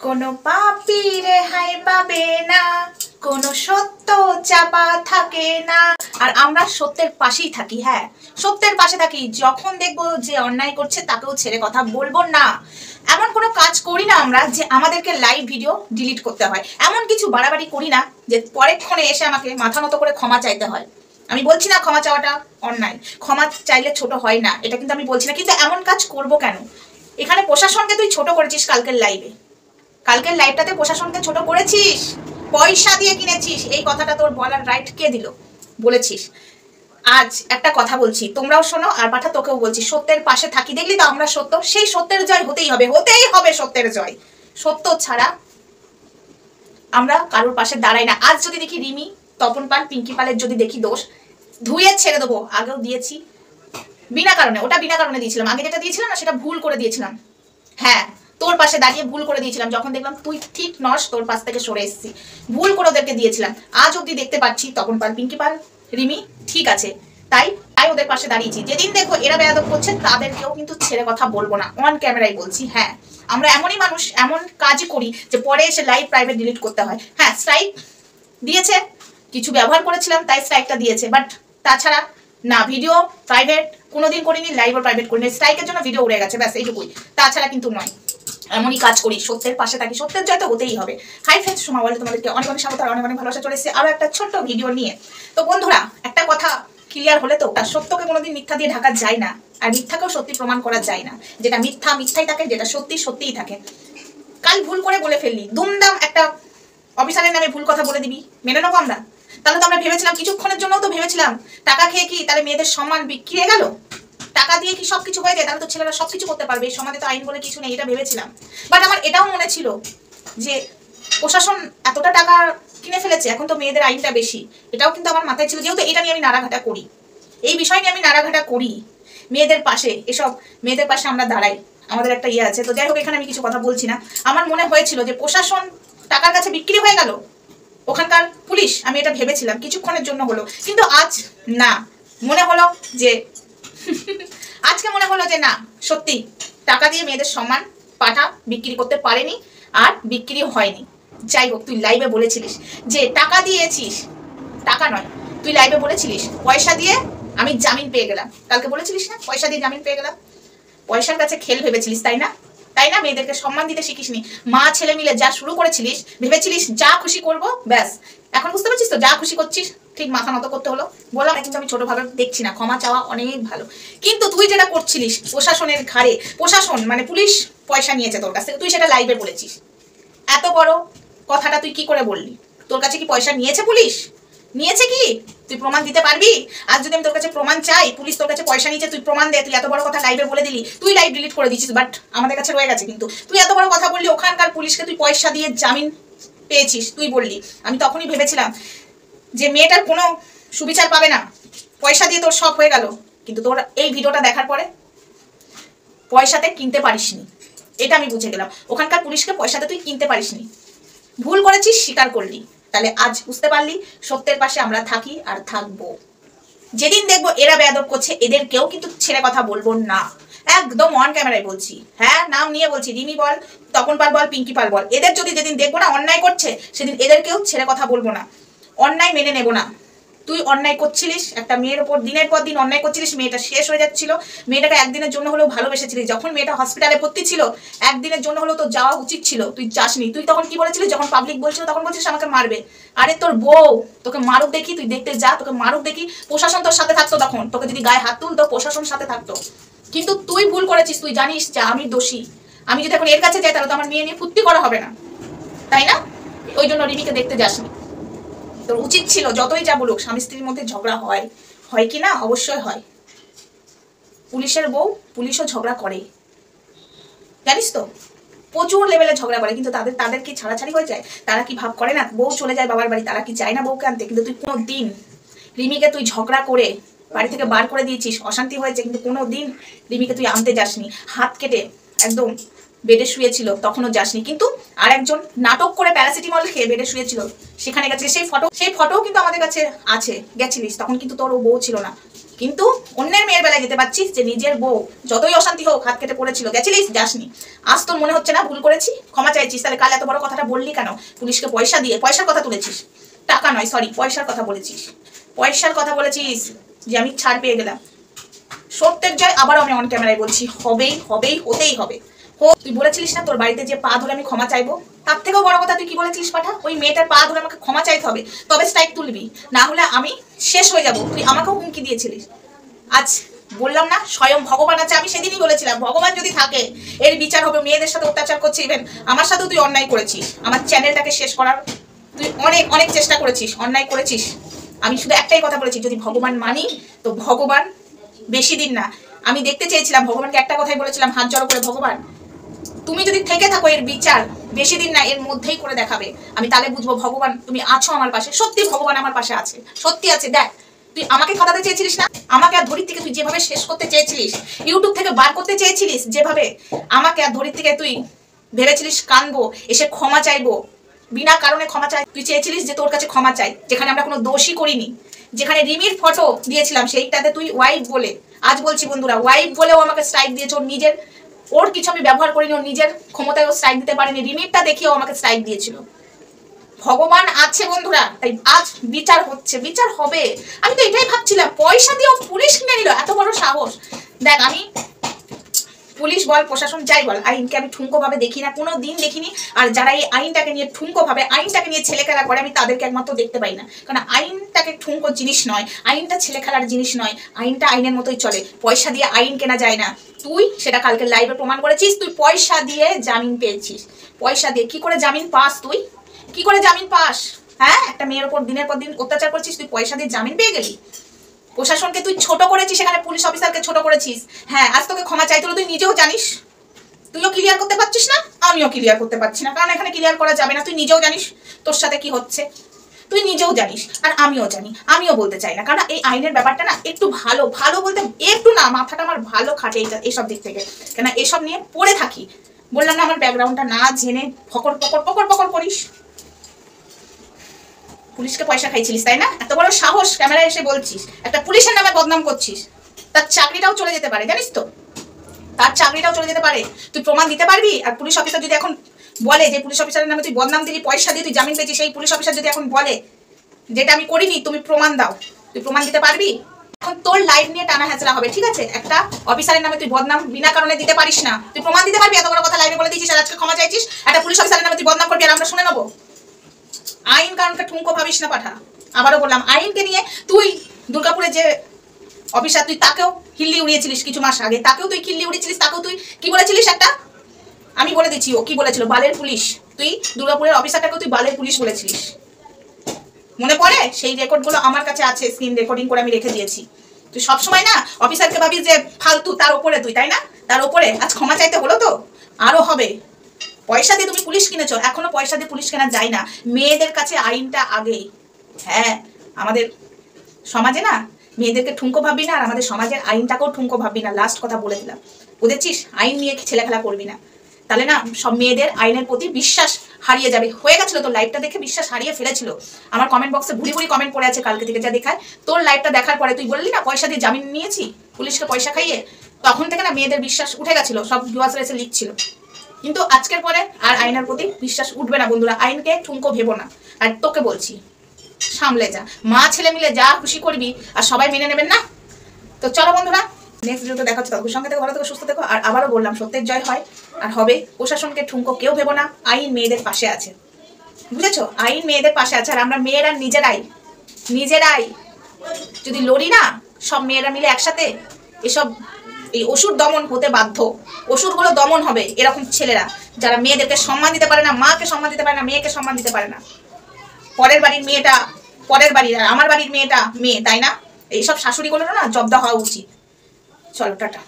কোনো পাপী রেহাই পাবে না, কোনো সত্য চাপা থাকে না। আর আমরা সত্যের পাশেই থাকি। হ্যাঁ, সত্যের পাশে থাকি। যখন দেখবো যে অন্যায় করছে তাকেও ছেড়ে কথা বলবো না। এমন কোনো কাজ করি না আমরা যে আমাদেরকে লাইভ ভিডিও ডিলিট করতে হয়। এমন কিছু বাড়াবাড়ি করি না যে পরেক্ষণে এসে আমাকে মাথা নত করে ক্ষমা চাইতে হয়। আমি বলছি না ক্ষমা চাওয়াটা অন্যায়, ক্ষমা চাইলে ছোট হয় না, এটা কিন্তু আমি বলছি না। কিন্তু এমন কাজ করব কেন? এখানে প্রশাসনকে তুই ছোট করেছিস কালকের লাইভটাতে প্রশাসনকে ছোট করেছিস, পয়সা দিয়ে কিনেছিস। এই কথাটা তোর বলার রাইট কে দিল? বলেছিস। আজ একটা কথা বলছি, তোমরাও শোনো, আর পাঠা তোকেও বলছি, সত্যের পাশে থাকি। দেখলি তো আমরা সত্য, সেই সত্যের জয় হতেই হবে সত্যের জয়। সত্য ছাড়া আমরা কারোর পাশে দাঁড়াই না। আজ যদি দেখি রিমি, তপন পাল, পিঙ্কি পালের যদি দেখি দোষ, ধুয়ে ছেড়ে দেবো। আগেও দিয়েছি বিনা কারণে, ওটা বিনা কারণে দিয়েছিলাম। আগে যেটা দিয়েছিলাম না সেটা ভুল করে দিয়েছিলাম। হ্যাঁ, তোর পাশে দাঁড়িয়ে ভুল করে দিয়েছিলাম। যখন দেখলাম তুই ঠিক নস, তোর পাশ থেকে সরে এসেছি, ভুল করে ওদেরকে দিয়েছিলাম। আজ অব্দি দেখতে পাচ্ছি তপন পাল, পিঙ্কি পাল, রিমি ঠিক আছে, তাই ওদের পাশে দাঁড়িয়েছি। যেদিন দেখবো এরা বেয়াদব করছে তাদেরকেও কিন্তু ছেড়ে কথা বলবো না, অন ক্যামেরায় বলছি। হ্যাঁ, আমরা এমনই মানুষ, এমন কাজই করি যে পরে এসে লাইভ প্রাইভেট ডিলিট করতে হয়। হ্যাঁ, স্ট্রাইক দিয়েছে, কিছু ব্যবহার করেছিলাম তাই স্ট্রাইকটা দিয়েছে, বাট তাছাড়া না, ভিডিও প্রাইভেট কোনোদিন করিনি, লাইভও প্রাইভেট করিনি। স্ট্রাইকের জন্য ভিডিও উড়ে গেছে, ব্যাস এইটুকুই, তাছাড়া কিন্তু নয়। এমনই কাজ করি, সত্যের পাশে থাকি, সত্যের জয় তো হতেই হবে। হাই ফ্রেন্ডস, সোমা ওয়ার্ল্ডে তোমাদেরকে অনেক অনেক স্বাগত আর অনেক অনেক ভালোবাসা। চলে এসেছে আরও একটা ছোট্ট ভিডিও নিয়ে। তো বন্ধুরা, একটা কথা ক্লিয়ার হলে তো, সত্যকে কোনোদিন মিথ্যা দিয়ে ঢাকা যায় না, আর মিথ্যাকেও সত্যি প্রমাণ করা যায় না। যেটা মিথ্যা মিথ্যাই থাকে, যেটা সত্যি সত্যিই থাকে। কাল ভুল করে বলে ফেললি, দুমদাম একটা অফিসারের নামে ভুল কথা বলে দিবি, মেনে নেবো আমরা? তাহলে তো আমরা ভেবেছিলাম, কিছুক্ষণের জন্য তো ভেবেছিলাম টাকা খেয়ে কি তাহলে মেয়েদের সম্মান বিক্রি হয়ে গেল? টাকা দিয়ে কি সবকিছু হয়ে যায়? তাহলে তো ছেলেরা সবকিছু করতে পারবে, এই সমাজে তো আইন বলে কিছু নেই, এটা ভেবেছিলাম। বাট আমার এটাও মনে ছিল যে প্রশাসন এতটা টাকা কিনে ফেলেছে, এখন তো মেয়েদের আইনটা বেশি। এটাও কিন্তু আমার মাথায় ছিল, যেহেতু এটা নিয়ে আমি নাড়াঘাটা করি, এই বিষয় নিয়ে আমি নাড়াঘাটা করি, মেয়েদের পাশে, এসব মেয়েদের পাশে আমরা দাঁড়াই, আমাদের একটা ইয়ে আছে। তো যাই হোক, এখানে আমি কিছু কথা বলছি না। আমার মনে হয়েছিল যে প্রশাসন টাকার কাছে বিক্রি হয়ে গেল, ওখানকার পুলিশ, আমি এটা ভেবেছিলাম কিছুক্ষণের জন্য হলো। কিন্তু আজ না, মনে হলো যে আজকে মনে হলো যে না, সত্যি টাকা দিয়ে মেয়েদের সম্মান পাঠা বিক্রি করতে পারেনি, আর বিক্রি হয়নি। যাই হোক, তুই লাইভে বলেছিলিস যে টাকা দিয়েছিস, টাকা নয়, তুই লাইভে বলেছিলিস পয়সা দিয়ে আমি জামিন পেয়ে গেলাম। কালকে বলেছিলিস না, পয়সা দিয়ে জামিন পেয়ে গেলাম। পয়সার কাছে খেল ভেবেছিলিস, তাই না? তাই না, মেয়েদেরকে সম্মান দিতে শিখিসনি। মা ছেলে মিলে যা শুরু করেছিলিস, ভেবেছিলিস যা খুশি করব, ব্যাস। এখন বুঝতে পারছিস তো, যা খুশি করছিস, ঠিক মাথা নত করতে হলো। বললাম, কিন্তু আমি ছোটভাবে দেখছি না, ক্ষমা চাওয়া অনেক ভালো। কিন্তু তুই যেটা করছিলিস প্রশাসনের ঘাড়ে, প্রশাসন মানে পুলিশ পয়সা নিয়েছে তোর কাছ থেকে, তুই সেটা লাইভে বলেছিস। এত বড় কথাটা তুই কি করে বললি? তোর কাছে কি পয়সা নিয়েছে পুলিশ? নিয়েছে কি? তুই প্রমাণ দিতে পারবি? আজ যদি আমি তোর কাছে প্রমাণ চাই, পুলিশ তোর কাছে পয়সা নিয়েছে, তুই প্রমাণ দে। তুই এত বড় কথা লাইভে বলে দিলি, তুই লাইভ ডিলিট করে দিচ্ছিস, বাট আমাদের কাছে রয়ে গেছে। কিন্তু তুই এত বড় কথা বললি, ওখানকার পুলিশকে তুই পয়সা দিয়ে জামিন পেয়েছিস, তুই বললি। আমি তখনই ভেবেছিলাম যে মেয়েটার কোনো সুবিচার পাবে না, পয়সা দিয়ে তোর সব হয়ে গেল। কিন্তু তোর এই ভিডিওটা দেখার পরে পয়সাতে কিনতে পারিসনি, এটা আমি বুঝে গেলাম। ওখানকার পুলিশকে পয়সাতে তুই কিনতে পারিসনি, ভুল করেছিস, স্বীকার করলি। তাহলে আজ বুঝতে পারলি সত্যের পাশে আমরা থাকি আর থাকবো। যেদিন দেখবো এরা বেয়াদব করছে, এদেরকেও কিন্তু ছেড়ে কথা বলবো না, একদম অন ক্যামেরায় বলছি। হ্যাঁ, নাম নিয়ে বলছি, রিমি বল, তপন পাল বল, পিঙ্কি পাল বল, এদের যদি যেদিন দেখবো না অন্যায় করছে, সেদিন এদেরকেও ছেড়ে কথা বলবো না, অন্যায় মেনে নেবো না। তুই অন্যায় করছিলিস, একটা মেয়ের ওপর দিনের পর দিন অন্যায় করছিলিস, মেয়েটা শেষ হয়ে যাচ্ছিল, মেয়েটাকে একদিনের জন্য হলেও ভালোবেসেছিলিস। যখন মেয়েটা হসপিটালে ভর্তি ছিল, একদিনের জন্য হলেও তো যাওয়া উচিত ছিল, তুই যাসনি। তুই তখন কি বলেছিলিস? যখন পাবলিক বলছিল তখন বলছিস আমাকে মারবে। আরে তোর বউ তোকে মারুক দেখি, তুই দেখতে যা, তোকে মারুক দেখি, প্রশাসন তোর সাথে থাকতো তখন। তোকে যদি গায়ে হাত তুলতো, প্রশাসন সাথে থাকতো। কিন্তু তুই ভুল করেছিস, তুই জানিস যে আমি দোষী। আমি যদি এখন এর কাছে যাই, তাহলে তো আমার মেয়ে নিয়ে ফুর্তি করা হবে না, তাই না? ওই জন্য রিমিকে দেখতে যাসনি। তোর উচিত ছিল, যতই যা বলুক, স্বামী স্ত্রীর মধ্যে ঝগড়া হয়, হয় কি না? অবশ্যই হয়। পুলিশের বউ, পুলিশও ঝগড়া করে, জানিস তো, প্রচুর লেভেলে ঝগড়া করে। কিন্তু তাদের কি ছাড়াছাড়ি হয়ে যায়? তারা কি ভাব করে না বউ চলে যায় বাবার বাড়ি? তারা কি চায় না বউকে আনতে? কিন্তু তুই কোনো দিন রিমিকে তুই ঝগড়া করে বাড়ি থেকে বার করে দিয়েছিস, অশান্তি হয়েছে, কিন্তু কোনো দিন রিমিকে তুই আনতে যাসনি। হাত কেটে একদম বেডে শুয়েছিল, তখনও যাসনি। কিন্তু আরেকজন নাটক করে প্যারাসিটামল খেয়ে বেডে শুয়েছিল, সেখানে গেছিলিস। সেই ফটোও কিন্তু আমাদের কাছে আছে, গেছিলিস, তখন কিন্তু তোর ও বউ ছিল না। কিন্তু অন্যের মেয়ের বেলায় যেতে পারছিস যে নিজের বউ যতই অশান্তি হোক হাত কেটে পড়েছিল, গেছিলিস যাসনি, আজ তোর মনে হচ্ছে না ভুল করেছি, ক্ষমা চাইছিস, তাহলে কাল এত বড় কথাটা বললি কেন? পুলিশকে পয়সা দিয়ে, পয়সার কথা তুলেছিস, টাকা নয় সরি পয়সার কথা বলেছিস, পয়সার কথা বলেছিস যে আমি ছাড় পেয়ে গেলাম। সত্যের জয়, আবার আমি অন ক্যামেরায় বলছি, হবেই হবেই হতেই হবে। তুই বলেছিলিস না তোর বাড়িতে যে পা ধরে আমি ক্ষমা চাইবো, তার থেকেও বড় কথা তুই কি বলেছিলিস পাঠা, ওই মেয়েটার পা ধরে আমাকে ক্ষমা চাইতে হবে তবে স্ট্রাইক তুলবি, না হলে আমি শেষ হয়ে যাব। তুই আমাকেও হুমকি দিয়েছিলিস। আজ বললাম না স্বয়ং ভগবান আছে, আমি সেদিনই বলেছিলাম ভগবান যদি থাকে এর বিচার হবে। মেয়েদের সাথে অত্যাচার করছে, ইভেন আমার সাথেও তুই অন্যায় করেছিস, আমার চ্যানেলটাকে শেষ করার তুই অনেক অনেক চেষ্টা করেছিস, অন্যায় করেছিস। আমি শুধু একটাই কথা বলেছি, যদি ভগবান মানি তো ভগবান বেশি দিন না, আমি দেখতে চেয়েছিলাম ভগবানকে একটা কথাই বলেছিলাম হাত জড়ো করে, ভগবান তুমি যদি থেকে থাকো এর বিচার বেশি দিন না এর মধ্যেই করে দেখাবে, আমি তাহলে বুঝবো ভগবান তুমি আছো আমার পাশে। সত্যি ভগবান আমার পাশে আছে, সত্যি আছে। দেখ তুই আমাকে খাটাতে চেয়েছিলিস না, আমাকে আর ধরির থেকে তুই যেভাবে শেষ করতে চেয়েছিলিস, ইউটিউব থেকে বার করতে চেয়েছিলিস যেভাবে, আমাকে আর ধরির থেকে তুই ভেবেছিলিস কানবো, এসে ক্ষমা চাইবো, বিনা কারণে ক্ষমা চাই, তুই চেয়েছিলিস যে তোর কাছে ক্ষমা চাই, যেখানে আমরা কোনো দোষই করিনি, যেখানে রিমির ফটো দিয়েছিলাম সেইটাতে তুই ওয়াইফ বলে, আজ বলছি বন্ধুরা ওয়াইফ বলেও আমাকে স্ট্রাইক দিয়েছে। ওর নিজের, ওর কিছু আমি ব্যবহার করিনি, ওর নিজের ক্ষমতায় ও স্ট্রাইক দিতে পারেনি, রিমিটটা দেখিয়েও আমাকে স্ট্রাইক দিয়েছিল। ভগবান আছে বন্ধুরা, তাই আজ বিচার হচ্ছে, বিচার হবে। আমি তো এটাই ভাবছিলাম, পয়সা দিয়েও পুলিশ কিনে নিল, এত বড় সাহস। দেখ আমি পুলিশ বল প্রশাসন যাই বল, আইনকে আমি ঠুনকো ভাবে দেখি না, কোনো দিন দেখিনি। আর যারা এই আইনটাকে নিয়ে ঠুনকো ভাবে, আইনটাকে নিয়ে ছেলে খেলা করে, আমি তাদেরকে একমাত্র দেখতে পাই না। কারণ আইনটাকে ঠুনকো জিনিস নয়, আইনটা ছেলে খেলার জিনিস নয়, আইনটা আইনের মতোই চলে। পয়সা দিয়ে আইন কেনা যায় না, তুই সেটা কালকে লাইভে প্রমাণ করেছিস। তুই পয়সা দিয়ে জামিন পেয়েছিস, পয়সা দিয়ে কি করে জামিন পাস, তুই কি করে জামিন পাস? হ্যাঁ, একটা মেয়ের ওপর দিনের পর দিন অত্যাচার করছিস, তুই পয়সা দিয়ে জামিন পেয়ে গেলি। প্রশাসনকে তুই ছোট করেছিস, সেখানে পুলিশ অফিসারকে ছোট করেছিস। হ্যাঁ, আজ তোকে ক্ষমা চাইতে হলো, তুই নিজেও জানিস, তুইও ক্লিয়ার করতে পারছিস না, আমিও ক্লিয়ার করতে পারছি না, কারণ এখানে ক্লিয়ার করা যাবে না। তুই নিজেও জানিস তোর সাথে কি হচ্ছে, তুই নিজেও জানিস, আর আমিও জানি, আমিও বলতে চাই না, কারণ এই আইনের ব্যাপারটা না একটু ভালো ভালো বলতে একটু না, মাথাটা আমার ভালো খাটে এইসব দিক থেকে, কেন এসব নিয়ে পড়ে থাকি। বললাম না আমার ব্যাকগ্রাউন্ডটা না জেনে ফকর পকর পকর পকর করিস। পুলিশকে পয়সা খাইছিলিস তাই না, এত বড় সাহস ক্যামেরায় এসে বলছিস, একটা পুলিশের নামে বদনাম করছিস, তার চাকরিটাও চলে যেতে পারে জানিস তো, তার চাকরিটাও চলে যেতে পারে। তুই প্রমাণ দিতে পারবি? আর পুলিশ অফিসার যদি এখন বলে যে পুলিশ অফিসারের নামে তুই বদনাম দিলি, পয়সা দিয়ে তুই জামিন পেয়েছিস, সেই পুলিশ অফিসার যদি এখন বলে যেটা আমি করিনি, তুমি প্রমাণ দাও, তুই প্রমাণ দিতে পারবি? এখন তোর লাইফ নিয়ে টানা হেঁচড়া হবে, ঠিক আছে? একটা অফিসারের নামে তুই বদনাম বিনা কারণে দিতে পারিস না, তুই প্রমাণ দিতে পারবি? এত বড় কথা লাইভে বলে দিয়েছিস আর আজকে ক্ষমা চাইছিস, একটা পুলিশ অফিসারের নামে তুই বদনাম করবি আর আমরা শুনে নেবো? আইন কারণকে ঠুনকো ভাবিস না পাঠা। আবারও বললাম, আইনকে নিয়ে তুই দুর্গাপুরে যে অফিসার, তুই তাকেও হিল্লি উড়িয়েছিলিস কিছু মাস আগে, তাকেও তুই খিল্লি উড়িয়েছিলিস, তাকেও তুই কি বলেছিলিস একটা, আমি বলে দিচ্ছি ও কি বলেছিল, বালের পুলিশ। তুই দুর্গাপুরের অফিসারটাকেও তুই বালের পুলিশ বলেছিলিস, মনে পড়ে? সেই রেকর্ডগুলো আমার কাছে আছে, স্ক্রিন রেকর্ডিং করে আমি রেখে দিয়েছি। তুই সবসময় না অফিসারকে ভাবিস যে ফালতু, তার ওপরে তুই, তাই না? তার ওপরে আজ ক্ষমা চাইতে হলো তো, আরো হবে। পয়সা দিয়ে তুমি পুলিশ কিনেছো, এখনো পয়সা দিয়ে পুলিশ কেনা যায় না, মেয়েদের কাছে আইনটা আগে। হ্যাঁ, আমাদের সমাজে না মেয়েদেরকে ঠুনকো ভাববি না, আর আমাদের সমাজের আইনটাকেও ঠুনকো ভাববি না, লাস্ট কথা বলে দিলাম। বুঝেছিস? আইন নিয়ে ছেলে খেলা করবি না, তাহলে না সব মেয়েদের আইনের প্রতি বিশ্বাস হারিয়ে যাবে। হয়ে গেছিল তোর লাইভটা দেখে, বিশ্বাস হারিয়ে ফেলেছিল। আমার কমেন্ট বক্সে ভুরি ভুরি কমেন্ট পড়ে আছে কালকে থেকে যা দেখায়। তোর লাইভটা দেখার পরে তুই বললি না পয়সা দিয়ে জামিন নিয়েছি, পুলিশকে পয়সা খাইয়ে, তখন থেকে না মেয়েদের বিশ্বাস উঠে গেছিল, সব ভিউয়ার্সরা এসে লিখছিল। কিন্তু আজকের পরে আর আইনের প্রতি বিশ্বাস উঠবে না বন্ধুরা, আইনকে ঠুনকো ভেবো না। আর তোকে বলছি সামলে যা, মা ছেলে মিলে যা খুশি করবি, আর সবাই মেনে নেবেন না। তো চলো বন্ধুরা, নেক্সট ভিডিওতে দেখা হচ্ছে, তখন সঙ্গে থেকে ভালো থেকে সুস্থ থেকো। আর আবারও বললাম, সত্যের জয় হয় আর হবে। প্রশাসনকে ঠুনকো কেউ ভেবো না, আইন মেয়েদের পাশে আছে, বুঝেছো? আইন মেয়েদের পাশে আছে, আর আমরা মেয়েরা নিজেরাই যদি লড়ি না, সব মেয়েরা মিলে একসাথে, এসব এই অসুর দমন হতে বাধ্য। অসুরগুলো দমন হবে এরকম ছেলেরা, যারা মেয়েদেরকে সম্মান দিতে পারে না, মাকে সম্মান দিতে পারে না, মেয়েকে সম্মান দিতে পারে না। পরের বাড়ির মেয়েটা পরের বাড়ির, আর আমার বাড়ির মেয়েটা মেয়ে, তাই না? এইসব শাশুড়িগুলোরও না জব্দ হওয়া উচিত। চলো টাটা।